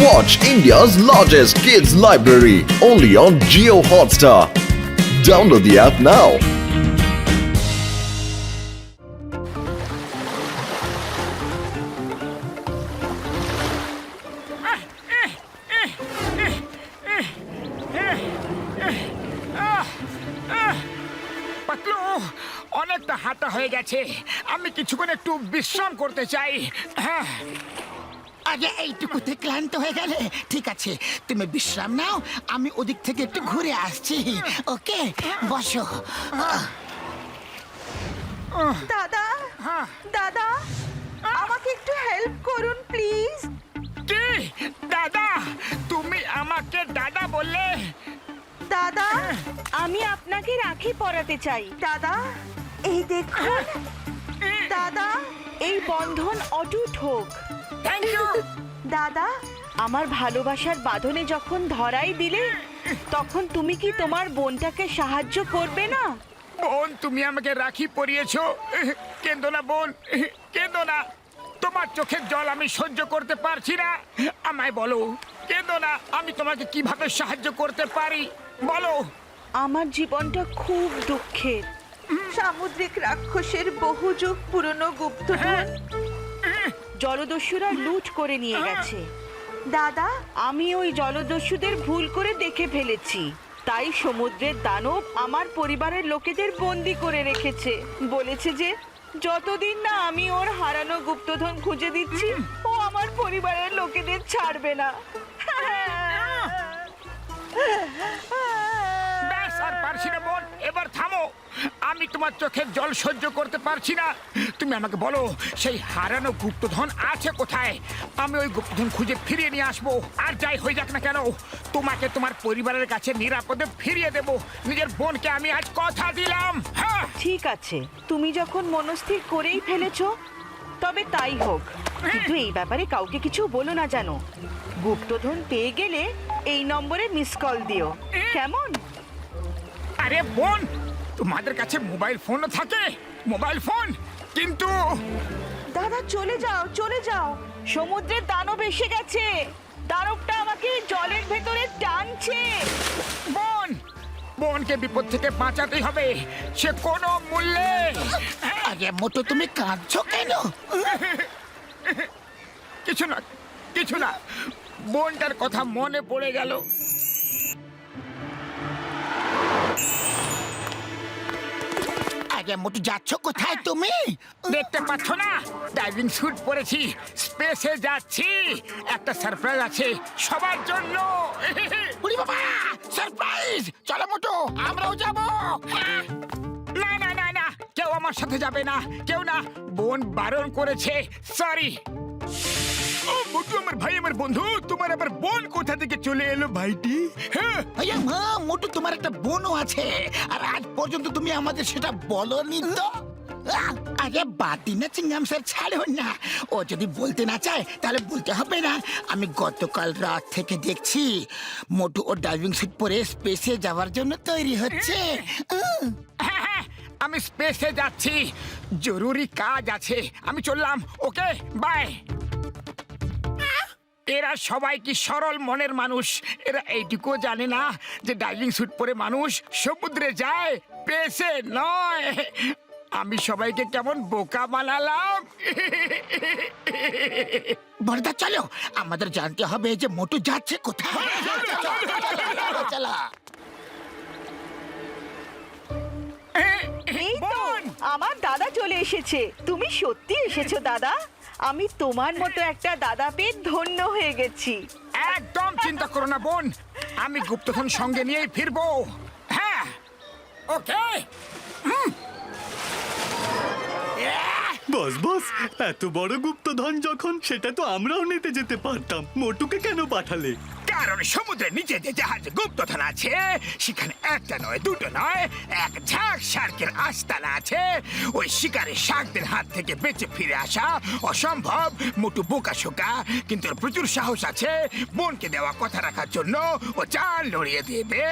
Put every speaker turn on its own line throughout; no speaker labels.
Watch India's largest kids library only on Jio Hotstar. Download the app now.
Patlu, অনেকটা হাঁটা হয়ে গেছে। আমি কিছুক্ষণ একটু বিশ্রাম করতে চাই। হ্যাঁ,
আগে এইটুকুতে ক্লান্ত হয়ে গেলে ঠিক আছে, তুমি বিশ্রাম নাও, আমি ওদিক থেকে একটু ঘুরে আসছি। ওকে, বসো।
দাদা
হ্যাঁ।
দাদা আমাকে একটু হেল্প করুন প্লিজ।
কি দাদা? তুমি আমাকে দাদা বললে?
দাদা আমি আপনাকে রাখি পরাতে চাই। দাদা এই দেখুন, দাদা এই বন্ধন অটুট হোক।
Thank you.
দাদা আমার ভালোবাসার বাঁধনে যখন ধরাই দিলে, তখন তুমি কি তোমার বোনটাকে সাহায্য করবে না?
বোন, তুমি আমাকে রাখি পরিয়েছো। কেঁদো না বোন, কেঁদো না। তোমার চোখের জল আমি সহ্য করতে পারছি না। আমায় বলো, কেঁদো না। আমি তোমাকে কিভাবে সাহায্য করতে পারি বলো।
আমার জীবনটা খুব দুঃখের। সামুদ্রিক রাক্ষসের বহু যুগ পুরনো গুপ্তধন জলদস্যুরা লুট করে নিয়ে গেছে। দাদা আমি ওই জলদস্যুদের ভুল করে দেখে ফেলেছি, তাই সমুদ্রের দানব আমার পরিবারের লোকেদের বন্দি করে রেখেছে। বলেছে যে যতদিন না আমি ওর হারানো গুপ্তধন খুঁজে দিচ্ছি, ও আমার পরিবারের লোকেদের ছাড়বে না।
ব্যাস, আর পারছি না বোন, এবার থামো। আমি তোমার চোখের জল সহ্য করতে পারছি না। তুমি আমাকে বলো, সেই হারানো গুপ্তধন আছে কোথায়? আমি ওই গুপ্তধন খুঁজে ফিরিয়ে নিয়ে আসবো। আর যাই হয়ে যাক না কেন, তোমাকে তোমার পরিবারের কাছে নিরাপদে ফিরিয়ে দেব। নিজের বোনকে আমি আজ কথা দিলাম। হ্যাঁ,
ঠিক আছে, তুমি যখন মনস্থির করেই ফেলেছো তবে তাই হোক, কিন্তু এই ব্যাপারে কাউকে কিছু বলো না জানো। গুপ্তধন পেয়ে গেলে এই নম্বরে মিস কল দিও, কেমন?
আরে বোন, তোমাদের কাছে মোবাইল ফোনও থাকে? মোবাইল ফোন কিন্তু
দাদা চলে যাও, চলে যাও। সমুদ্রের দানব এসে গেছে। দানবটা আমাকে জলের ভেতরে টানছে।
বোন, বোনকে বিপদ থেকে বাঁচাতেই হবে, সে কোনো মূল্যে।
আগে মোটো, তুমি কাঁদছো কেন?
কিছু না, কিছু না। বোনটার কথা মনে পড়ে গেল।
আগে মোটো, যাচ্ছ কোথায় তুমি?
দেখতে পাচ্ছ না, ডাইভিং স্যুট পরেছি, স্পেসে যাচ্ছি। একটা সারপ্রাইজ আছে সবার জন্য।
ওরে বাবা, সারপ্রাইজ! চলো মোটো, আমরাও যাব।
না না না না, কেউ আমার সাথে যাবে না, কেউ না। বোন বারণ করেছে, সরি। ও মোটু, আমার ভাই, আমার বন্ধু, তোমার আবার বোন কোথা থেকে চলে এলো ভাইটি? হ্যাঁ,
ভাইয়া মা, মোটু তোমার একটা বোনও আছে, আর আজ পর্যন্ত তুমি আমাদের সেটা বলনি তো। আরে বাদ না, চিংগাম স্যার ছাড়ো না। ও যদি বলতে না চায় তাহলে বলতে হবে না। আমি গতকাল রাত থেকে দেখছি মোটু ও ডাইভিং স্যুট পরে স্পেসে যাওয়ার জন্য তৈরি হচ্ছে।
হ্যাঁ হ্যাঁ, আমি স্পেসে যাচ্ছি, জরুরি কাজ আছে, আমি চললাম। ওকে, বাই। এরা সবাই কি সরল মনের মানুষ? এরা এইটুকু জানে না যে ডাইভিং স্যুট পরে মানুষ সমুদ্রে যায়, পেছে নয়। আমি সবাইকে কেমন বোকা বানালাম।
বড়দা চলো, আমাদের জানতে হবে যে মোটু যাচ্ছে কোথায়। চলো।
এই তো আমার দাদা চলে এসেছে। তুমি সত্যি এসেছো দাদা। আমি তোমার মতো একটা দাদা পেয়ে ধন্য হয়ে গেছি।
একদম চিন্তা করো না বোন, আমি গুপ্তধন সঙ্গে নিয়েই ফিরবো। হ্যাঁ, ওকে।
বস বস, এত বড় গুপ্তধন যখন, সেটা তো আমরাও নিতে যেতে পারতাম। মোটুকে কেন পাঠালে?
কারণ সমুদ্রের নিচে যে জাহাজে গুপ্তধন আছে, সেখানে একটা নয়, দুটো নয়, এক ঝাঁক শার্কের আস্তানা আছে। ওই শিকারের শার্কদের হাত থেকে বেঁচে ফিরে আসা অসম্ভব। মোটু বোকা শোকা, কিন্তু ওর প্রচুর সাহস আছে। বোনকে দেওয়া কথা রাখার জন্য ও জান লড়িয়ে দেবে।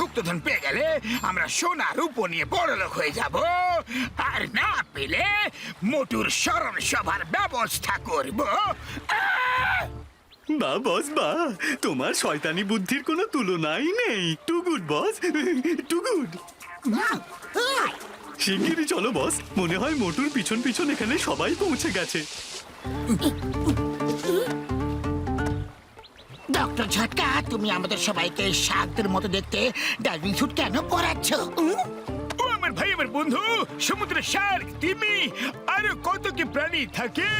গুপ্তধন পেয়ে গেলে আমরা সোনা রূপো নিয়ে বড়লোক হয়ে যাব, আর না পেলে মোটুর স্মরণ সভার ব্যবস্থা করব।
বা বস বা, তোমার শয়তানি বুদ্ধির কোনো তুলনাই নেই। Too good boss, too good. শিগগিরই চলো বস, মনে হয় মোটুর পিছন পিছন এখানে সবাই পৌঁছে গেছে।
ডক্টর ঝটকা, তুমি আমাদের সবাইকে শাকদের মতো দেখতে ডাইভিং স্যুট কেন পরাচ্ছ?
ও আমার ভাই, আমার বন্ধু, সমুদ্রের শার্ক, তিমি আরো কত কি প্রাণী থাকে।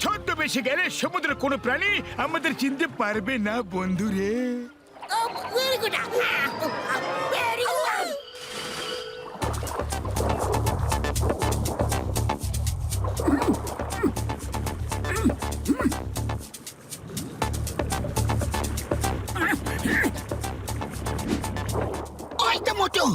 ছদ্মবেশে গেলে সমুদ্রের কোনো প্রাণী আমাদের চিনতে পারবে না বন্ধু রে।
Very good, very good. ওই তো মোটু।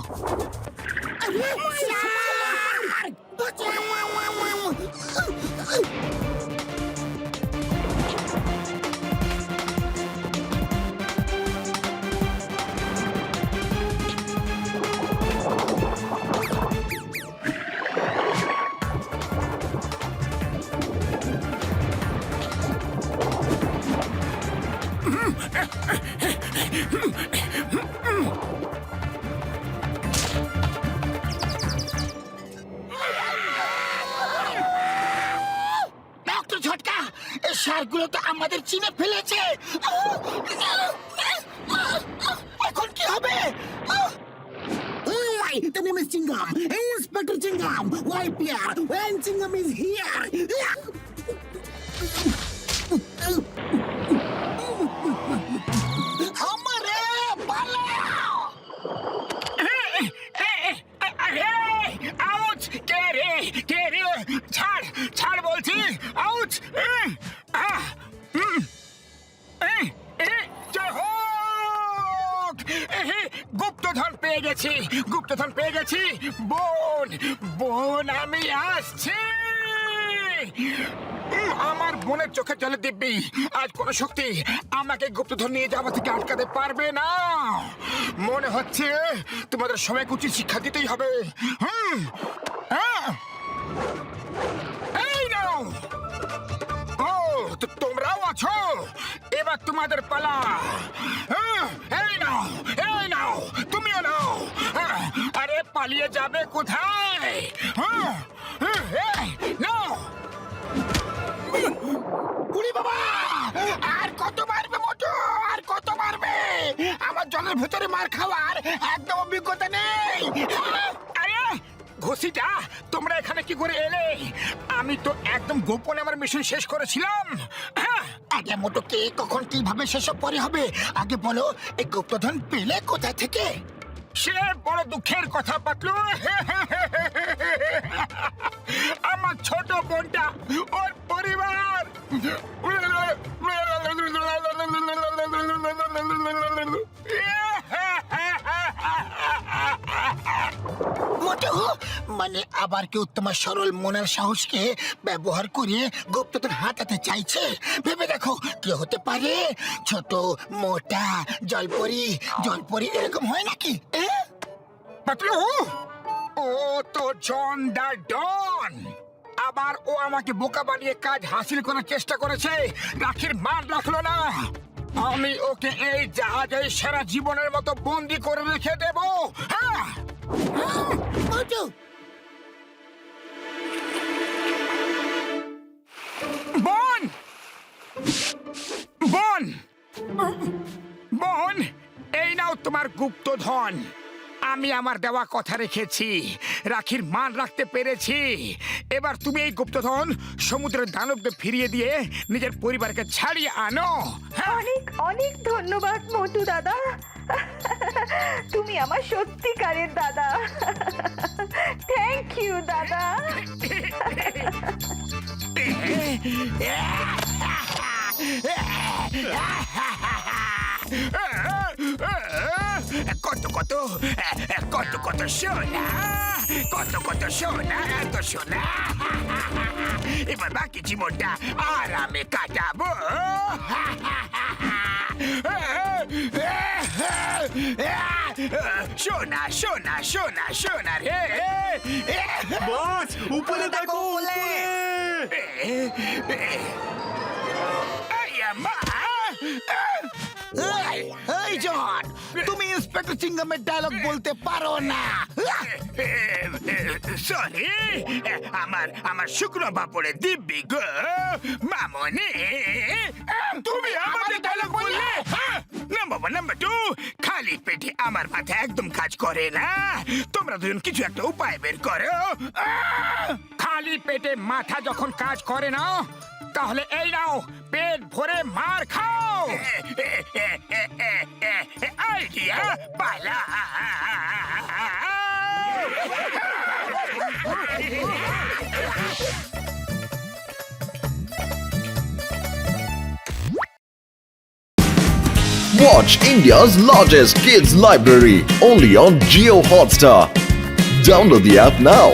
ডক্টর ঝটকা, এই শার্কগুলো তো আমাদের চিনে ফেলেছে। এখন কি হবে?
The name is Chingam. Inspector Chingam. Why, Pierre? When Chingam is here.
আমারে পালাও!
আউচ! কে রে? কে রে? ছাড়! ছাড় বলছি! আউচ! জয় হোক! গুপ্তধন পেয়ে গেছি! গুপ্তধন পেয়ে গেছি! বোন! বোন, আমি আসছি! আমার বোনের চোখের জলে দিব্যি, আজ কোন শক্তি আমাকে গুপ্তধন নিয়ে যাওয়া থেকে আটকাতে পারবে না। মনে হচ্ছে তোমাদের সবাইকে উচিত শিক্ষা দিতেই হবে। এই নাও। ও, তো তোমরাও আছো? এবার তোমাদের পালা। এই নাও, এই নাও, তুমিও নাও। আরে পালিয়ে যাবে কোথায়? নাও।
উড়ি বাবা! আর কত মারবে মোটু? আর কত মারবে? আমার জলের ভেতরে মার খাওয়ার একদম অভিজ্ঞতা নেই।
আরে ঘষিটা, তোমরা এখানে কি করে এলে? আমি তো একদম গোপনে আমার মিশন শেষ করেছিলাম।
আগে মোটু, কে কখন কিভাবে সেসব পরে হবে? আগে বলো, এই গুপ্তধন পেলে কোথা থেকে?
সে বড় দুঃখের কথা পাতলু। আমার ছোট বোনটা, ওর পরিবার
মোটু, মানে আবার কেউ তোমার সরল মনের সাহসকে ব্যবহার করে গুপ্তধন হাতাতে চাইছে? ভেবে দেখো, কে হতে পারে? ছোট, মোটা, জলপরি। জলপরি এরকম হয় নাকি?
পাতলু, ও তো জন দা ডন। আবার ও আমাকে বোকা বানিয়ে কাজ হাসিল করার চেষ্টা করেছে, রাখির মান রাখলো না। আমি ওকে এই জাহাজে সারা জীবনের মতো বন্দি করে রেখে দেব। হ্যাঁ,
মোটু,
বোন, বোন, বোন, এই নাও তোমার গুপ্তধন। আমি আমার দেওয়া কথা রেখেছি, রাখির মান রাখতে পেরেছি। এবার তুমি এই গুপ্তধন সমুদ্রের দানবকে ফিরিয়ে দিয়ে নিজের পরিবারকে ছাড়িয়ে আনো। হ্যাঁ,
অনেক অনেক ধন্যবাদ মোটু দাদা। তুমি আমার সত্যিকারের দাদা। থ্যাংক ইউ দাদা।
কত কত কত কত সোনা, কত কত সোনা, এত সোনা। এবার বাকি জীবনটা আরামে কাটাবো। সোনা সোনা সোনা সোনা রে।
বস, উপরে দেখো, উপরে।
এই মা
এই জন, তুমি ইন্সপেক্টর চিংগামের ডায়লগ বলতে পারো না।
সরি, আমার শুকনো বাপড়ে দিব্যি গো মামনি। তুমি আমাদের ডায়লগ বললে? নাম্বার টু, খালি পেটে আমার মাথা একদম কাজ করে না। তোমরা দুজন কিছু একটা উপায় বের করো। খালি পেটে মাথা যখন কাজ করে না, তাহলে এই নাও, পেট ভরে মার খাও। আইডিয়া পালা।
Watch India's largest kids library only on Geo Hotstar. Download the app now.